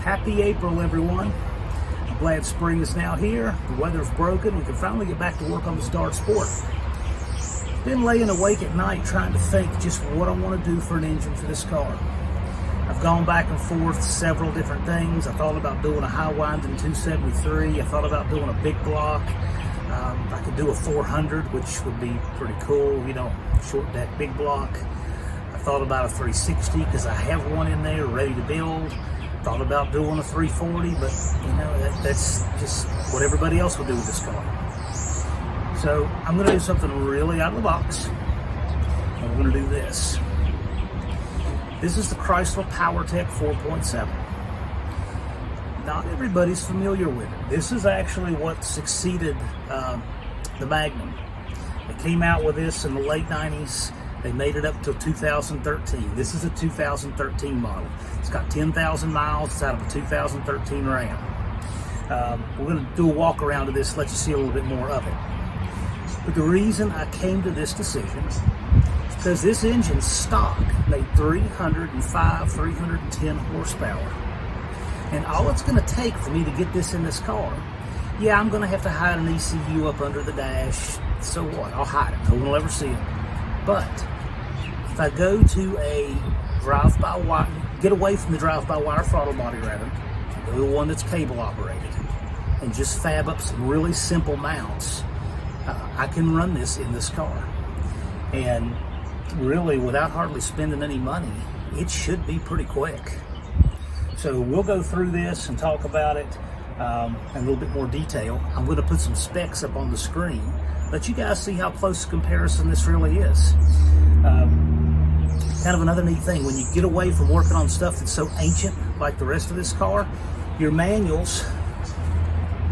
Happy April, everyone. I'm glad spring is now here. The weather's broken. We can finally get back to work on this Dart Sport. Been laying awake at night trying to think just what I want to do for an engine for this car. I've gone back and forth several different things. I thought about doing a high winding 273. I thought about doing a big block. I could do a 400, which would be pretty cool, you know, short deck big block. I thought about a 360 because I have one in there ready to build. Thought about doing a 340, but you know, that's just what everybody else will do with this car. So I'm going to do something really out of the box. And we're going to do this. This is the Chrysler PowerTech 4.7. Not everybody's familiar with it. This is actually what succeeded the Magnum. They came out with this in the late 90s. They made it up till 2013. This is a 2013 model. It's got 10,000 miles. It's out of a 2013 Ram. We're going to do a walk around of this, let you see a little bit more of it. But the reason I came to this decision is because this engine stock made 305, 310 horsepower. And all it's going to take for me to get this in this car, yeah, I'm going to have to hide an ECU up under the dash. So what? I'll hide it. No one will ever see it. But if I go to a drive-by-wire, get away from the drive-by-wire throttle body rather, go to one that's cable operated, and just fab up some really simple mounts, I can run this in this car. And really, without hardly spending any money, it should be pretty quick. So we'll go through this and talk about it in a little bit more detail. I'm going to put some specs up on the screen, let you guys see how close a comparison this really is. Kind of another neat thing, when you get away from working on stuff that's so ancient like the rest of this car, your manuals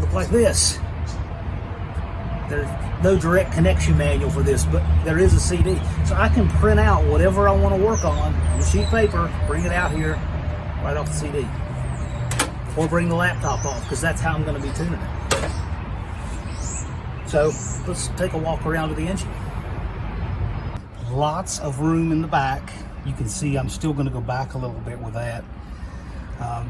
look like this. There's no direct connection manual for this, but there is a CD. So I can print out whatever I want to work on a sheet of paper, bring it out here, right off the CD. Or bring the laptop off, because that's how I'm going to be tuning it. So let's take a walk around to the engine. Lots of room in the back. You can see I'm still going to go back a little bit with that.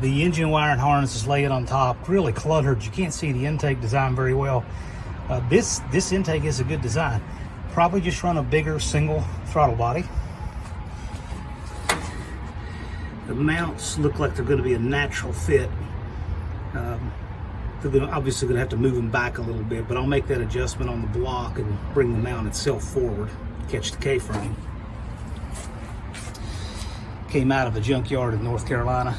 The engine wiring harness is laying on top, really cluttered. You can't see the intake design very well. This intake is a good design. Probably just run a bigger single throttle body. The mounts look like they're going to be a natural fit. They're obviously going to have to move them back a little bit, but I'll make that adjustment on the block and bring the mount itself forward, catch the K-frame. Came out of a junkyard in North Carolina.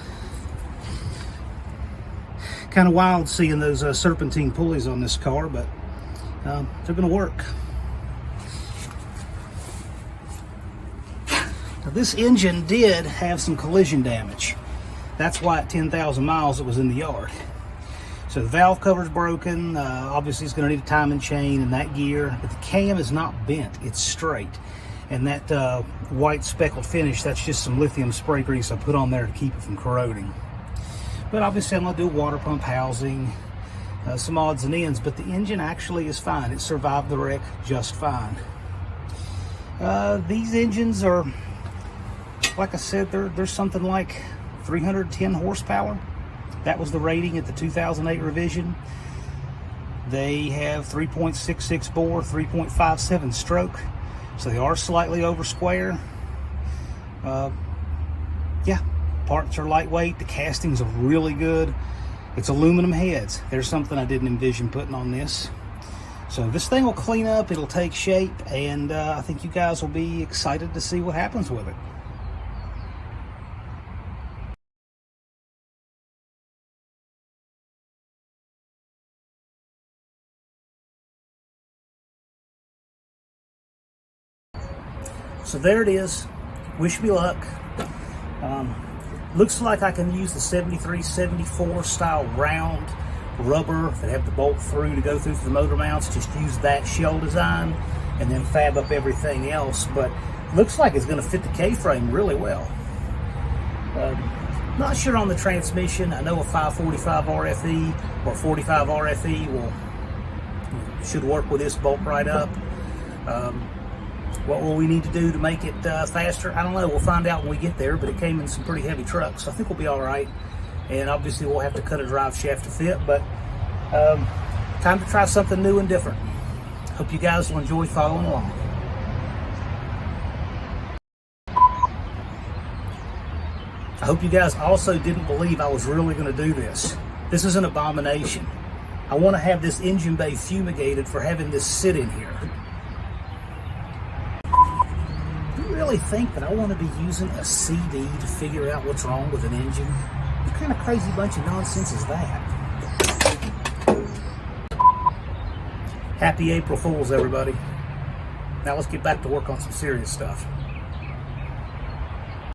Kind of wild seeing those serpentine pulleys on this car, but they're going to work. Now, this engine did have some collision damage. That's why at 10,000 miles it was in the yard. So the valve cover's broken. Obviously it's going to need a timing chain and that gear, but the cam is not bent, it's straight. And that white speckled finish, that's just some lithium spray grease I put on there to keep it from corroding. But obviously I'm going to do water pump housing, some odds and ends, but the engine actually is fine. It survived the wreck just fine. These engines are, like I said, they're something like 310 horsepower. That was the rating at the 2008 revision. They have 3.66 bore, 3.57 stroke, so they are slightly over square. Yeah, parts are lightweight. The castings are really good. It's aluminum heads. There's something I didn't envision putting on this. So this thing will clean up, it'll take shape, and I think you guys will be excited to see what happens with it. So there it is. Wish me luck. Looks like I can use the 73, 74 style round rubber that have the bolt through to go through for the motor mounts. Just use that shell design and then fab up everything else. But looks like it's going to fit the K-frame really well. Not sure on the transmission. I know a 545 RFE or 45 RFE should work with this bolt right up. What will we need to do to make it faster? I don't know. We'll find out when we get there, but it came in some pretty heavy trucks, so I think we'll be all right. and obviously we'll have to cut a drive shaft to fit, but time to try something new and different. Hope you guys will enjoy following along. I hope you guys also didn't believe I was really going to do this. This is an abomination. I want to have this engine bay fumigated for having this sit in here. Do you really think that I want to be using a CD to figure out what's wrong with an engine? What kind of crazy bunch of nonsense is that? Happy April Fools, everybody. Now let's get back to work on some serious stuff.